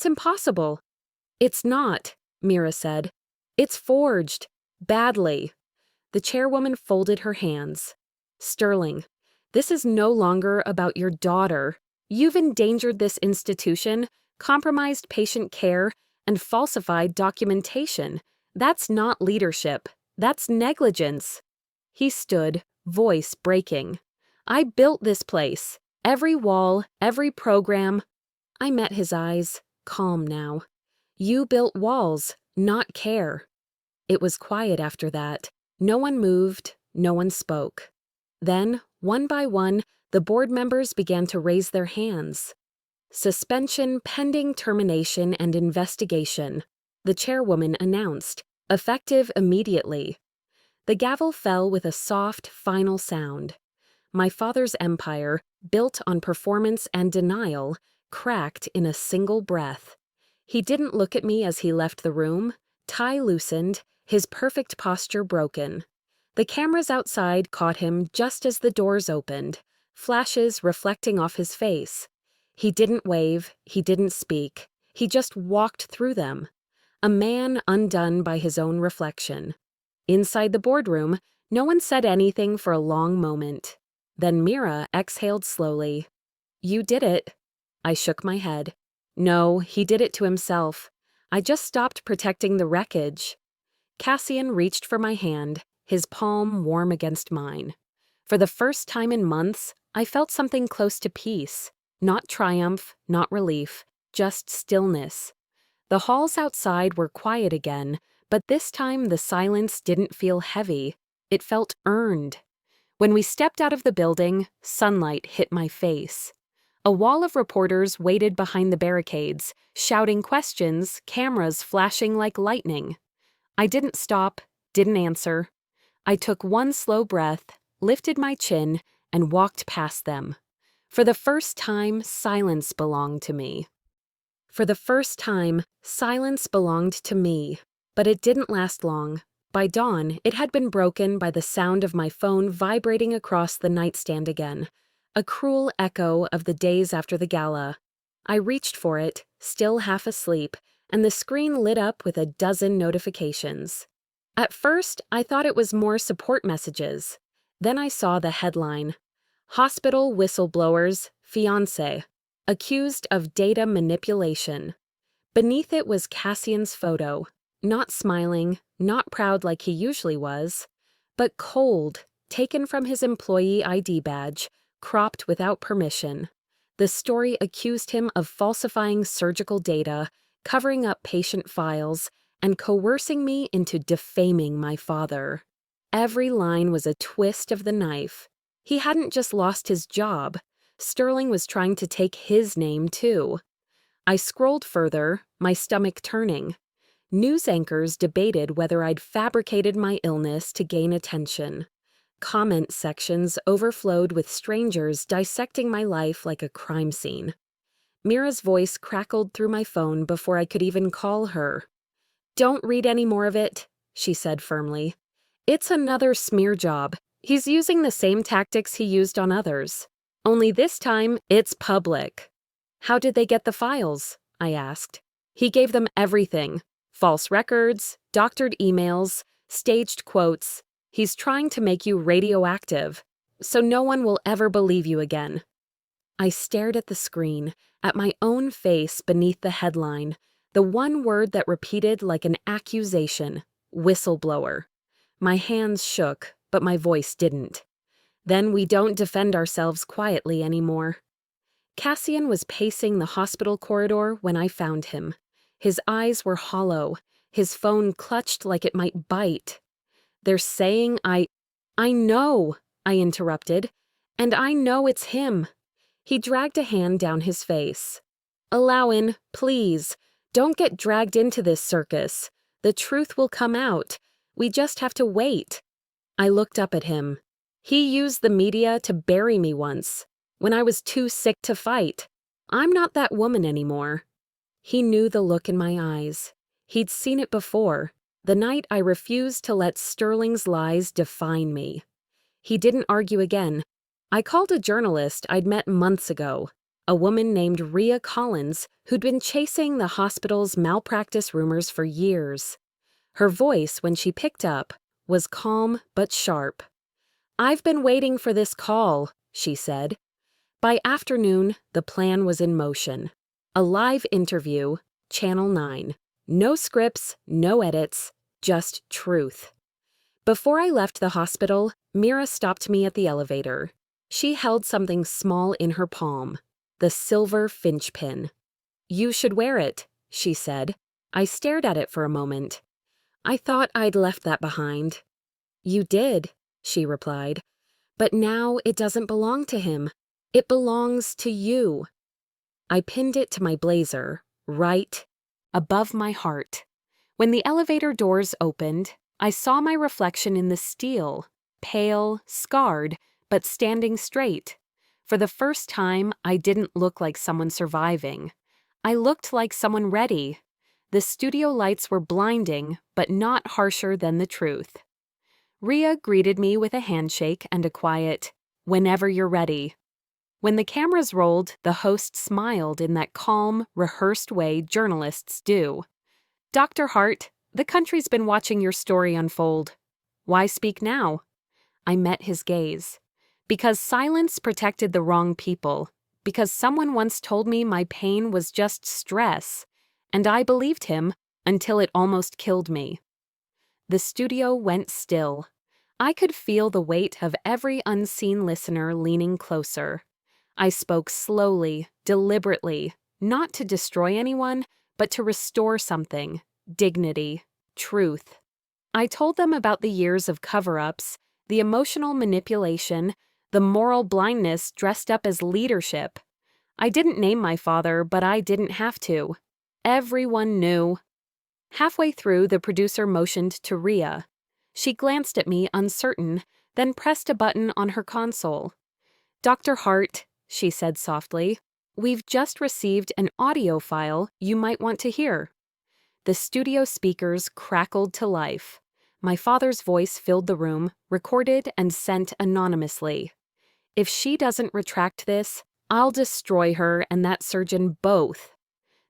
impossible. It's not, Mira said. It's forged. Badly. The chairwoman folded her hands. Sterling, this is no longer about your daughter. You've endangered this institution, compromised patient care, and falsified documentation. That's not leadership. That's negligence. He stood, voice breaking. I built this place. Every wall, every program. I met his eyes, calm now. You built walls, not care. It was quiet after that. No one moved, no one spoke. Then, one by one, the board members began to raise their hands. Suspension pending termination and investigation, the chairwoman announced, effective immediately. The gavel fell with a soft, final sound. My father's empire, built on performance and denial, cracked in a single breath. He didn't look at me as he left the room, tie loosened, his perfect posture broken. The cameras outside caught him just as the doors opened, flashes reflecting off his face. He didn't wave, he didn't speak, he just walked through them. A man undone by his own reflection. Inside the boardroom, no one said anything for a long moment. Then Mira exhaled slowly. You did it. I shook my head. No, he did it to himself. I just stopped protecting the wreckage. Cassian reached for my hand, his palm warm against mine. For the first time in months, I felt something close to peace. Not triumph, not relief, just stillness. The halls outside were quiet again, but this time the silence didn't feel heavy. It felt earned. When we stepped out of the building, sunlight hit my face. A wall of reporters waited behind the barricades, shouting questions, cameras flashing like lightning. I didn't stop, didn't answer. I took one slow breath, lifted my chin, and walked past them. For the first time, silence belonged to me. For the first time, silence belonged to me. But it didn't last long. By dawn, it had been broken by the sound of my phone vibrating across the nightstand again, a cruel echo of the days after the gala. I reached for it, still half asleep, and the screen lit up with a dozen notifications. At first, I thought it was more support messages. Then I saw the headline, Hospital Whistleblowers, Fiancé, Accused of Data Manipulation. Beneath it was Cassian's photo, not smiling, not proud like he usually was, but cold, taken from his employee ID badge, cropped without permission. The story accused him of falsifying surgical data, covering up patient files, and coercing me into defaming my father. Every line was a twist of the knife. He hadn't just lost his job. Sterling was trying to take his name, too. I scrolled further, my stomach turning. News anchors debated whether I'd fabricated my illness to gain attention. Comment sections overflowed with strangers dissecting my life like a crime scene. Mira's voice crackled through my phone before I could even call her. Don't read any more of it, she said firmly. It's another smear job. He's using the same tactics he used on others. Only this time, it's public. How did they get the files? I asked. He gave them everything. False records, doctored emails, staged quotes. He's trying to make you radioactive, so no one will ever believe you again. I stared at the screen, at my own face beneath the headline, the one word that repeated like an accusation, whistleblower. My hands shook, but my voice didn't. Then we don't defend ourselves quietly anymore. Cassian was pacing the hospital corridor when I found him. His eyes were hollow, his phone clutched like it might bite. They're saying I know, I interrupted, and I know it's him. He dragged a hand down his face. Allow in, please. Don't get dragged into this circus. The truth will come out. We just have to wait. I looked up at him. He used the media to bury me once, when I was too sick to fight. I'm not that woman anymore. He knew the look in my eyes. He'd seen it before, the night I refused to let Sterling's lies define me. He didn't argue again. I called a journalist I'd met months ago, a woman named Rhea Collins who'd been chasing the hospital's malpractice rumors for years. Her voice, when she picked up, was calm but sharp. "I've been waiting for this call," she said. By afternoon, the plan was in motion. A live interview, Channel 9. No scripts, no edits, just truth. Before I left the hospital, Mira stopped me at the elevator. She held something small in her palm, the silver finch pin. "You should wear it," she said. I stared at it for a moment. I thought I'd left that behind. "You did," she replied. "But now it doesn't belong to him. It belongs to you." I pinned it to my blazer, right above my heart. When the elevator doors opened, I saw my reflection in the steel, pale, scarred, but standing straight. For the first time, I didn't look like someone surviving. I looked like someone ready. The studio lights were blinding, but not harsher than the truth. Rhea greeted me with a handshake and a quiet, "Whenever you're ready." When the cameras rolled, the host smiled in that calm, rehearsed way journalists do. "Dr. Hart, the country's been watching your story unfold. Why speak now?" I met his gaze. Because silence protected the wrong people. Because someone once told me my pain was just stress. And I believed him until it almost killed me. The studio went still. I could feel the weight of every unseen listener leaning closer. I spoke slowly, deliberately, not to destroy anyone, but to restore something, dignity, truth. I told them about the years of cover-ups, the emotional manipulation, the moral blindness dressed up as leadership. I didn't name my father, but I didn't have to. Everyone knew. Halfway through, the producer motioned to Rhea. She glanced at me, uncertain, then pressed a button on her console. "Dr. Hart," she said softly, "we've just received an audio file you might want to hear." The studio speakers crackled to life. My father's voice filled the room, recorded and sent anonymously. "If she doesn't retract this, I'll destroy her and that surgeon both."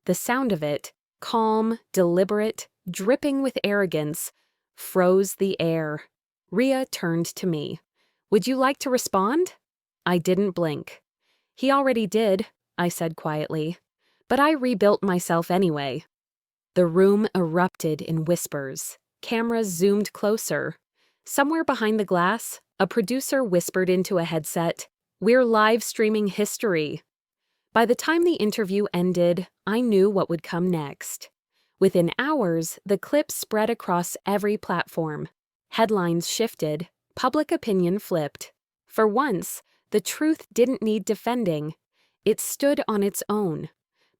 The sound of it, calm, deliberate, dripping with arrogance, froze the air. Rhea turned to me. "Would you like to respond?" I didn't blink. "He already did," I said quietly. "But I rebuilt myself anyway." The room erupted in whispers. Cameras zoomed closer. Somewhere behind the glass, a producer whispered into a headset, "We're live streaming history." By the time the interview ended, I knew what would come next. Within hours, the clip spread across every platform. Headlines shifted, public opinion flipped. For once, the truth didn't need defending. It stood on its own.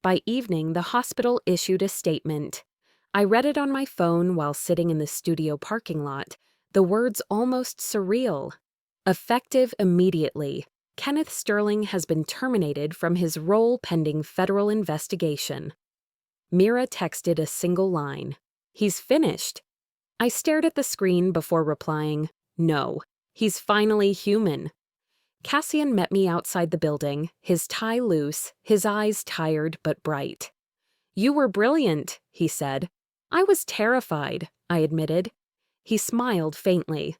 By evening, the hospital issued a statement. I read it on my phone while sitting in the studio parking lot, the words almost surreal. "Effective immediately. Kenneth Sterling has been terminated from his role pending federal investigation." Mira texted a single line. "He's finished." I stared at the screen before replying, "No, he's finally human." Cassian met me outside the building, his tie loose, his eyes tired but bright. "You were brilliant," he said. "I was terrified," I admitted. He smiled faintly.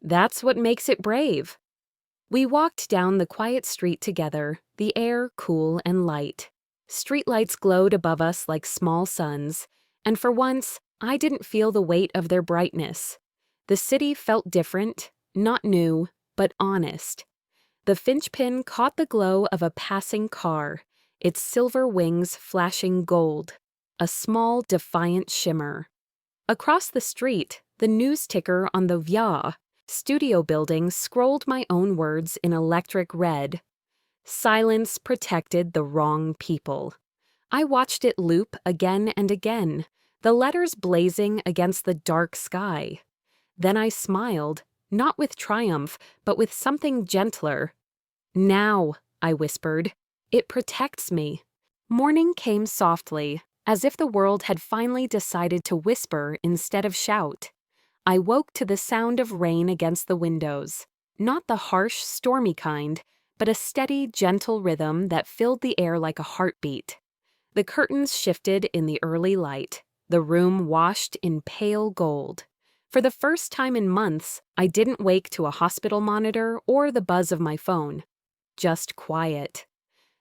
"That's what makes it brave." We walked down the quiet street together, the air cool and light. Streetlights glowed above us like small suns, and for once, I didn't feel the weight of their brightness. The city felt different, not new, but honest. The finch pin caught the glow of a passing car, its silver wings flashing gold, a small, defiant shimmer. Across the street, the news ticker on the Via studio building scrolled my own words in electric red. Silence protected the wrong people. I watched it loop again and again, the letters blazing against the dark sky. Then I smiled, not with triumph, but with something gentler. "Now," I whispered, "it protects me." Morning came softly, as if the world had finally decided to whisper instead of shout. I woke to the sound of rain against the windows, not the harsh, stormy kind, but a steady, gentle rhythm that filled the air like a heartbeat. The curtains shifted in the early light, the room washed in pale gold. For the first time in months, I didn't wake to a hospital monitor or the buzz of my phone. Just quiet.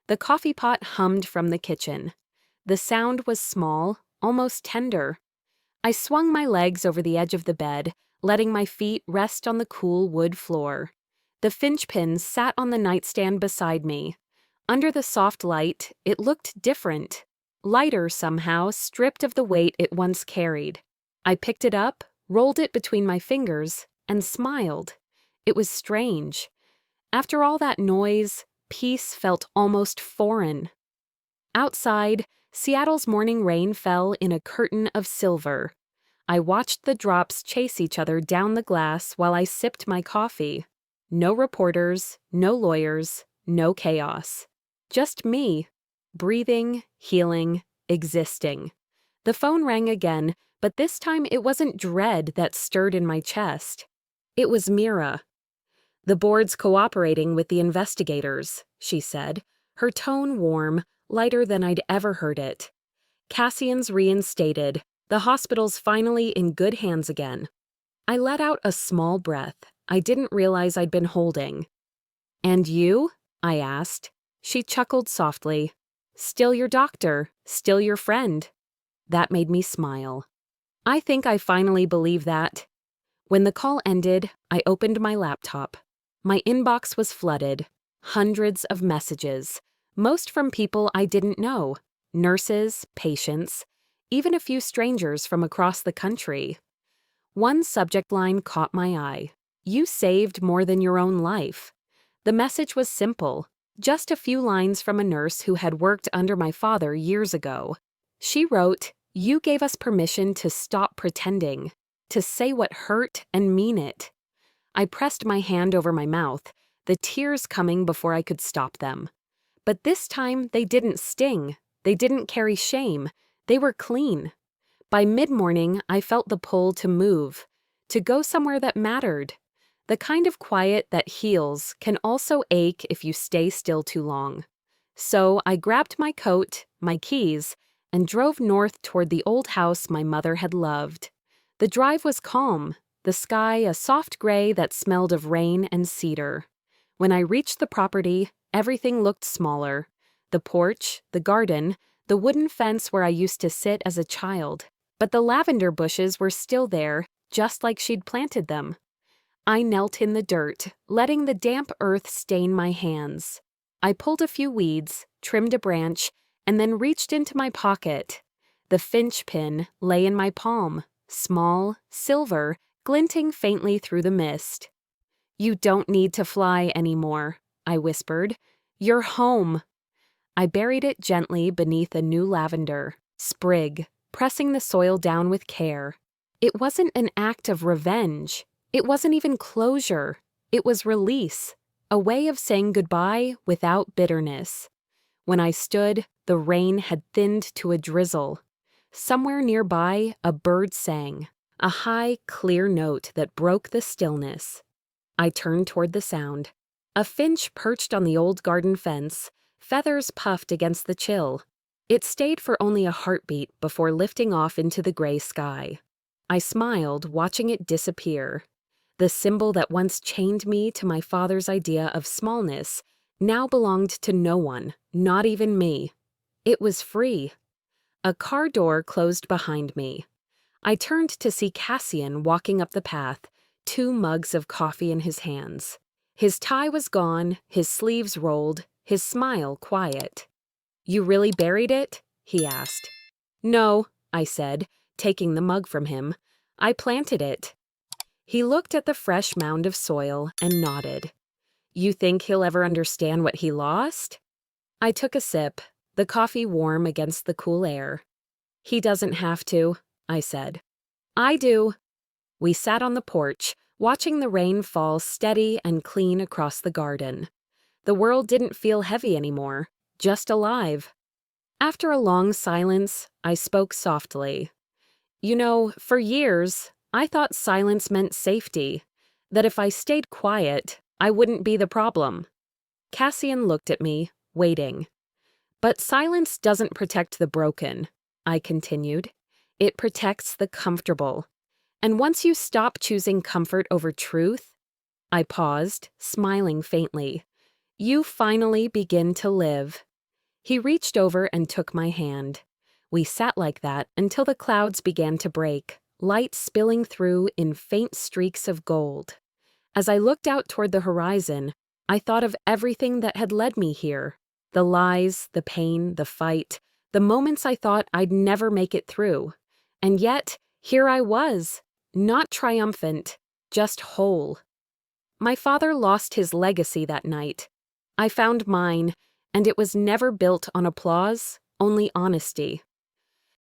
The coffee pot hummed from the kitchen. The sound was small, almost tender. I swung my legs over the edge of the bed, letting my feet rest on the cool wood floor. The finch pin sat on the nightstand beside me. Under the soft light, it looked different. Lighter somehow, stripped of the weight it once carried. I picked it up, rolled it between my fingers, and smiled. It was strange. After all that noise, peace felt almost foreign. Outside, Seattle's morning rain fell in a curtain of silver. I watched the drops chase each other down the glass while I sipped my coffee. No reporters, no lawyers, no chaos. Just me, breathing, healing, existing. The phone rang again, but this time it wasn't dread that stirred in my chest. It was Mira. "The board's cooperating with the investigators," she said, her tone warm, lighter than I'd ever heard it. "Cassian's reinstated. The hospital's finally in good hands again." I let out a small breath I didn't realize I'd been holding. "And you?" I asked. She chuckled softly. "Still your doctor, still your friend." That made me smile. I think I finally believe that. When the call ended, I opened my laptop. My inbox was flooded. Hundreds of messages, most from people I didn't know. Nurses, patients, even a few strangers from across the country. One subject line caught my eye. "You saved more than your own life." The message was simple, just a few lines from a nurse who had worked under my father years ago. She wrote, "You gave us permission to stop pretending, to say what hurt and mean it." I pressed my hand over my mouth, the tears coming before I could stop them. But this time they didn't sting, they didn't carry shame, they were clean. By mid-morning, I felt the pull to move, to go somewhere that mattered. The kind of quiet that heals can also ache if you stay still too long. So I grabbed my coat, my keys, and drove north toward the old house my mother had loved. The drive was calm, the sky a soft gray that smelled of rain and cedar. When I reached the property, everything looked smaller. The porch, the garden, the wooden fence where I used to sit as a child. But the lavender bushes were still there, just like she'd planted them. I knelt in the dirt, letting the damp earth stain my hands. I pulled a few weeds, trimmed a branch, and then reached into my pocket. The finch pin lay in my palm, small, silver, glinting faintly through the mist. "You don't need to fly anymore," I whispered. "You're home." I buried it gently beneath a new lavender sprig, pressing the soil down with care. It wasn't an act of revenge. It wasn't even closure. It was release, a way of saying goodbye without bitterness. When I stood, the rain had thinned to a drizzle. Somewhere nearby, a bird sang, a high, clear note that broke the stillness. I turned toward the sound. A finch perched on the old garden fence, feathers puffed against the chill. It stayed for only a heartbeat before lifting off into the gray sky. I smiled, watching it disappear. The symbol that once chained me to my father's idea of smallness now belonged to no one, not even me. It was free. A car door closed behind me. I turned to see Cassian walking up the path, 2 mugs of coffee in his hands. His tie was gone, his sleeves rolled, his smile quiet. "You really buried it?" he asked. "No," I said, taking the mug from him. "I planted it." He looked at the fresh mound of soil and nodded. "You think he'll ever understand what he lost?" I took a sip, the coffee warm against the cool air. "He doesn't have to," I said. "I do." We sat on the porch, watching the rain fall steady and clean across the garden. The world didn't feel heavy anymore, just alive. After a long silence, I spoke softly. "You know, for years, I thought silence meant safety, that if I stayed quiet, I wouldn't be the problem." Cassian looked at me, waiting. "But silence doesn't protect the broken," I continued. "It protects the comfortable. And once you stop choosing comfort over truth," I paused, smiling faintly, "you finally begin to live." He reached over and took my hand. We sat like that until the clouds began to break, light spilling through in faint streaks of gold. As I looked out toward the horizon, I thought of everything that had led me here. The lies, the pain, the fight, the moments I thought I'd never make it through. And yet, here I was, not triumphant, just whole. My father lost his legacy that night. I found mine, and it was never built on applause, only honesty.